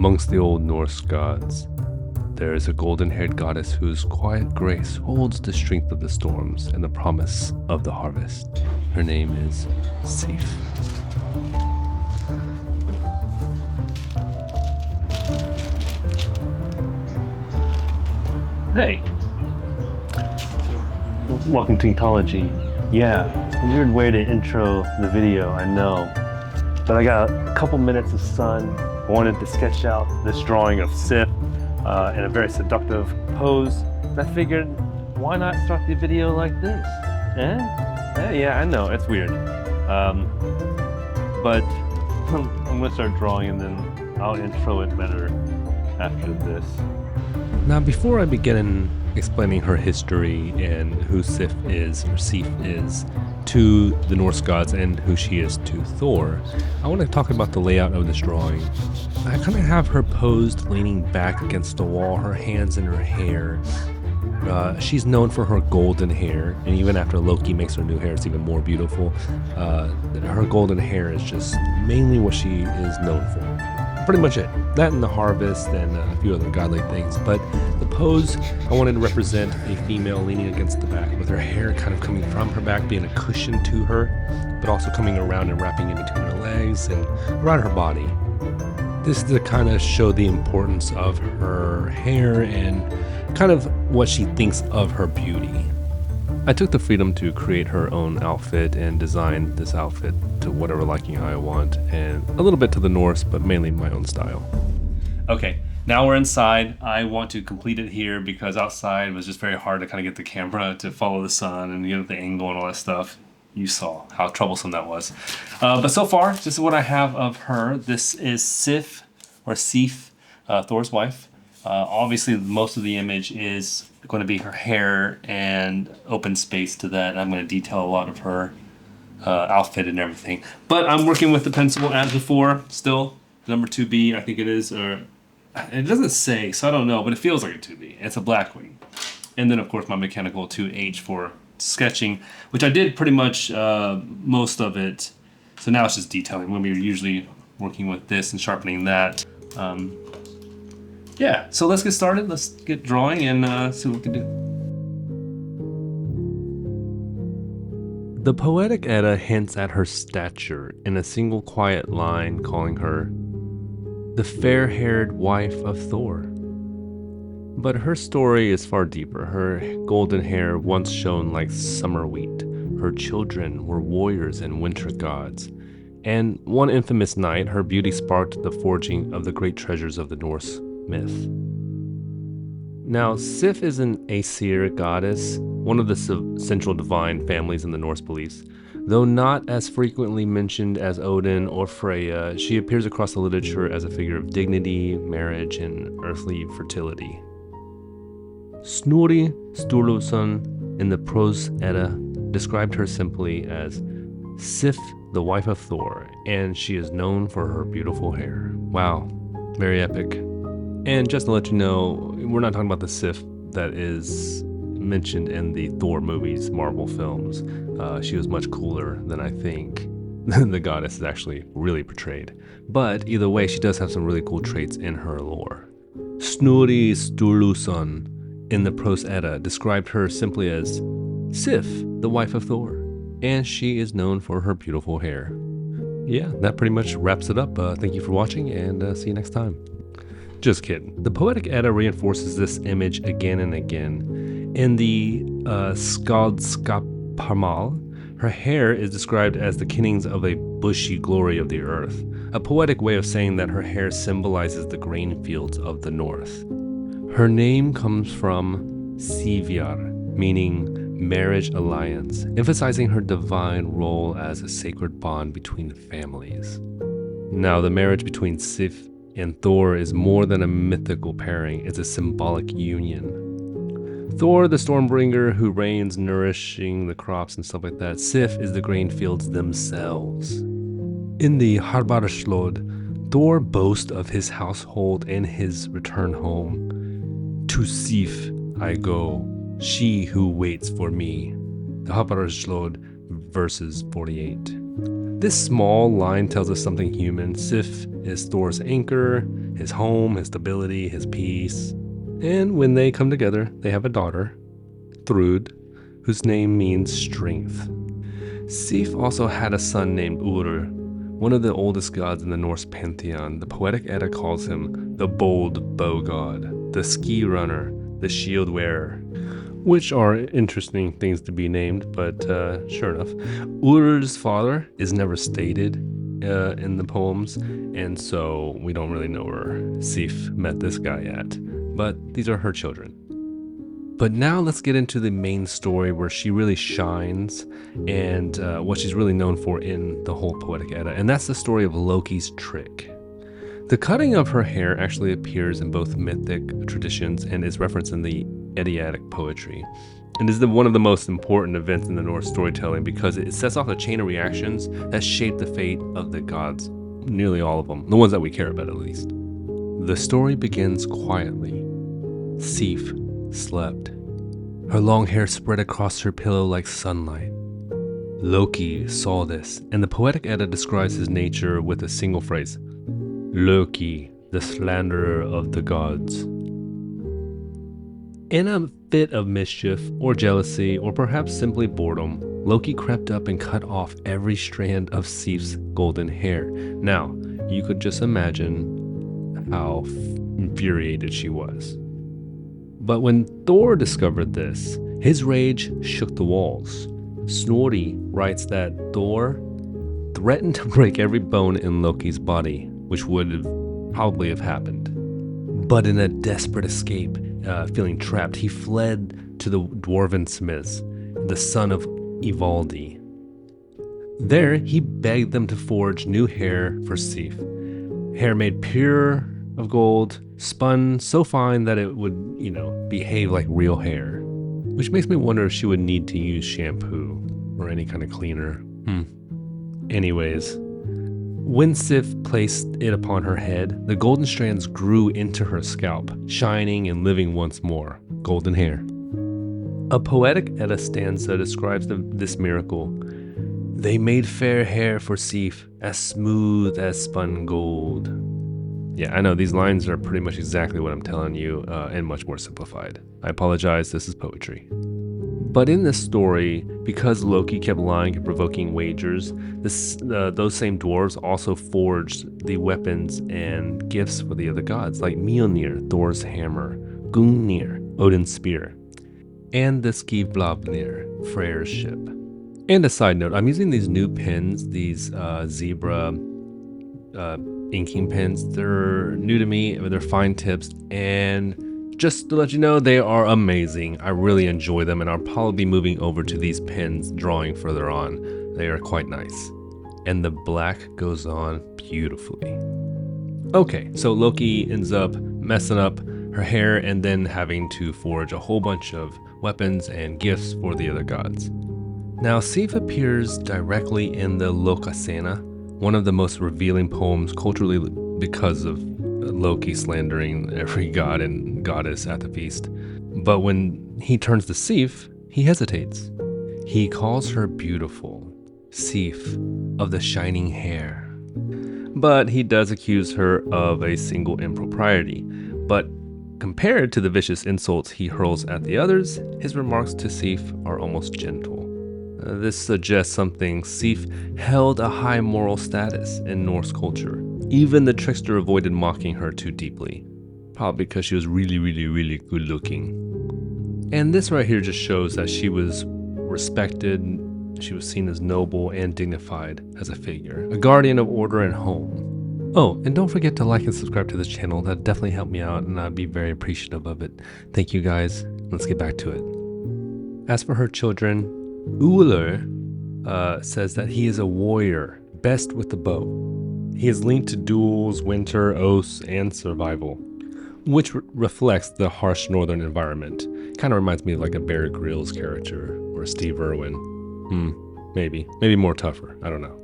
Amongst the old Norse gods, there is a golden-haired goddess whose quiet grace holds the strength of the storms and the promise of the harvest. Her name is Sif. Hey. Welcome to Inktology. Yeah, weird way to intro the video, I know. But I got a couple minutes of sun. I wanted to sketch out this drawing of Sif in a very seductive pose. And I figured, why not start the video like this? Yeah, I know, it's weird. But I'm gonna start drawing and then I'll intro it better after this. Now, before I begin explaining her history and who Sif is to the Norse gods and who she is to Thor, I want to talk about the layout of this drawing. I kind of have her posed leaning back against the wall, her hands in her hair. She's known for her golden hair, and even after Loki makes her new hair, it's even more beautiful. Her golden hair is just mainly what she is known for. Pretty much it. That and the harvest and a few other godly things. But the pose, I wanted to represent a female leaning against the back with her hair kind of coming from her back, being a cushion to her, but also coming around and wrapping in between her legs and around her body. This is to kind of show the importance of her hair and kind of what she thinks of her beauty. I took the freedom to create her own outfit and design this outfit to whatever liking I want, and a little bit to the Norse, but mainly my own style. Okay, now we're inside. I want to complete it here because outside was just very hard to kind of get the camera to follow the sun and get the angle and all that stuff. You saw how troublesome that was. But so far, this is what I have of her. This is Sif, Thor's wife. Obviously, most of the image is going to be her hair and open space to that. I'm going to detail a lot of her outfit and everything. But I'm working with the pencil as before, still. Number 2B, I think it is. Or it doesn't say, so I don't know, but it feels like a 2B. It's a Blackwing. And then, of course, my mechanical 2H for sketching, which I did pretty much most of it. So now it's just detailing when we're usually working with this and sharpening that. Yeah, so let's get started. Let's get drawing and see what we can do. The Poetic Edda hints at her stature in a single quiet line, calling her the fair-haired wife of Thor. But her story is far deeper. Her golden hair once shone like summer wheat. Her children were warriors and winter gods. And one infamous night, her beauty sparked the forging of the great treasures of the Norse myth. Now, Sif is an Aesir goddess, one of the central divine families in the Norse beliefs. Though not as frequently mentioned as Odin or Freya, she appears across the literature as a figure of dignity, marriage, and earthly fertility. Snorri Sturluson in the Prose Edda described her simply as Sif, the wife of Thor, and she is known for her beautiful hair. Wow, very epic. And just to let you know, we're not talking about the Sif that is mentioned in the Thor movies, Marvel films. She was much cooler than I think the goddess is actually really portrayed. But either way, she does have some really cool traits in her lore. Snorri Sturluson in the Prose Edda described her simply as Sif, the wife of Thor, and she is known for her beautiful hair. Yeah, that pretty much wraps it up. Thank you for watching, and see you next time. Just kidding. The Poetic Edda reinforces this image again and again. In the Skaldskaparmal, her hair is described as the kinnings of a bushy glory of the earth, a poetic way of saying that her hair symbolizes the grain fields of the north. Her name comes from Sivjar, meaning marriage alliance, emphasizing her divine role as a sacred bond between families. Now, the marriage between Sif and Thor is more than a mythical pairing, it's a symbolic union. Thor, the Stormbringer who reigns nourishing the crops and stuff like that. Sif is the grain fields themselves. In the Harbarslod, Thor boasts of his household and his return home. To Sif I go, she who waits for me. The Harbarslod, verses 48. This small line tells us something human. Sif is Thor's anchor, his home, his stability, his peace. And when they come together, they have a daughter, Thrud, whose name means strength. Sif also had a son named Urr, one of the oldest gods in the Norse pantheon. The Poetic Edda calls him the bold bow god, the ski runner, the shield wearer, which are interesting things to be named, but sure enough. Urr's father is never stated in the poems, and so we don't really know where Sif met this guy at, but these are her children. But now let's get into the main story where she really shines and what she's really known for in the whole Poetic Edda, and that's the story of Loki's trick. The cutting of her hair actually appears in both mythic traditions and is referenced in the Eddiatic poetry, and is one of the most important events in the Norse storytelling because it sets off a chain of reactions that shape the fate of the gods, nearly all of them, the ones that we care about at least. The story begins quietly. Sif slept. Her long hair spread across her pillow like sunlight. Loki saw this, and the Poetic Edda describes his nature with a single phrase: Loki, the slanderer of the gods. In a fit of mischief, or jealousy, or perhaps simply boredom, Loki crept up and cut off every strand of Sif's golden hair. Now, you could just imagine how infuriated she was. But when Thor discovered this, his rage shook the walls. Snorri writes that Thor threatened to break every bone in Loki's body, which would probably have happened. But in a desperate escape, feeling trapped, he fled to the dwarven smiths, the son of Ivaldi. There, he begged them to forge new hair for Sif. Hair made pure of gold, spun so fine that it would, behave like real hair. Which makes me wonder if she would need to use shampoo or any kind of cleaner. Anyways, when Sif placed it upon her head, the golden strands grew into her scalp, shining and living once more. Golden hair. A Poetic Edda stanza describes this miracle. They made fair hair for Sif, as smooth as spun gold. Yeah, I know these lines are pretty much exactly what I'm telling you, and much more simplified. I apologize, this is poetry. But in this story, because Loki kept lying and provoking wagers, those same dwarves also forged the weapons and gifts for the other gods, like Mjolnir, Thor's hammer, Gungnir, Odin's spear, and the Skivbladnir, Freyr's ship. And a side note, I'm using these new pens, these Zebra inking pens. They're new to me, they're fine tips, and just to let you know, they are amazing. I really enjoy them, and I'll probably be moving over to these pens drawing further on. They are quite nice. And the black goes on beautifully. Okay, so Loki ends up messing up her hair and then having to forge a whole bunch of weapons and gifts for the other gods. Now, Sif appears directly in the Lokasena, one of the most revealing poems culturally because of Loki slandering every god and goddess at the feast. But when he turns to Sif, he hesitates. He calls her beautiful, Sif of the shining hair. But he does accuse her of a single impropriety. But compared to the vicious insults he hurls at the others, his remarks to Sif are almost gentle. This suggests something. Sif held a high moral status in Norse culture. Even the trickster avoided mocking her too deeply. Probably because she was really, really, really good looking. And this right here just shows that she was respected, she was seen as noble and dignified as a figure, a guardian of order and home. Oh, and don't forget to like and subscribe to this channel. That'd definitely help me out, and I'd be very appreciative of it. Thank you guys. Let's get back to it. As for her children, Uller says that he is a warrior, best with the bow. He is linked to duels, winter, oaths, and survival, which reflects the harsh northern environment. Kind of reminds me of like a Bear Grylls character or a Steve Irwin. Maybe more tougher. I don't know.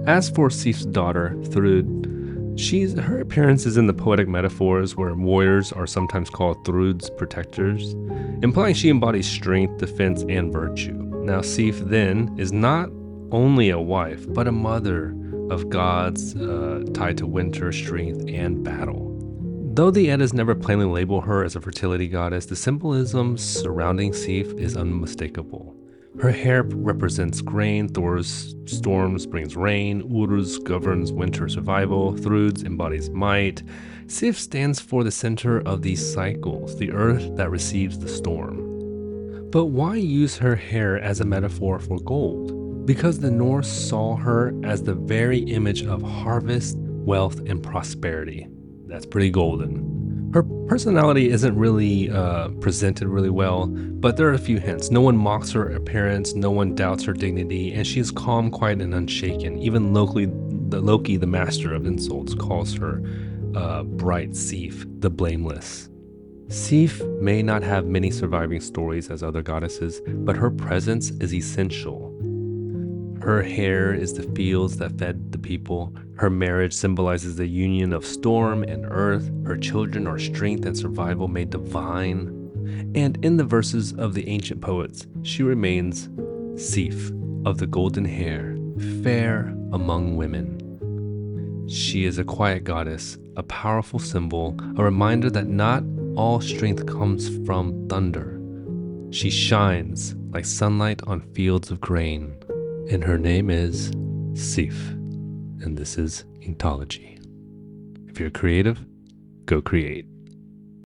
As for Sif's daughter, Thrud, her appearance is in the poetic metaphors where warriors are sometimes called Thrud's protectors, implying she embodies strength, defense, and virtue. Now, Sif then is not only a wife, but a mother of gods tied to winter, strength, and battle. Though the Eddas never plainly label her as a fertility goddess, the symbolism surrounding Sif is unmistakable. Her hair represents grain, Thor's storms brings rain, Uruz governs winter survival, Thrud's embodies might. Sif stands for the center of these cycles, the earth that receives the storm. But why use her hair as a metaphor for gold? Because the Norse saw her as the very image of harvest, wealth, and prosperity. That's pretty golden. Her personality isn't really presented really well, but there are a few hints. No one mocks her appearance, no one doubts her dignity, and she is calm, quiet, and unshaken. Even Loki, the master of insults, calls her bright Sif, the blameless. Sif may not have many surviving stories as other goddesses, but her presence is essential. Her hair is the fields that fed the people. Her marriage symbolizes the union of storm and earth. Her children are strength and survival made divine. And in the verses of the ancient poets, she remains Sif of the golden hair, fair among women. She is a quiet goddess, a powerful symbol, a reminder that not all strength comes from thunder. She shines like sunlight on fields of grain. And her name is Sif. And this is Inktology. If you're creative, go create.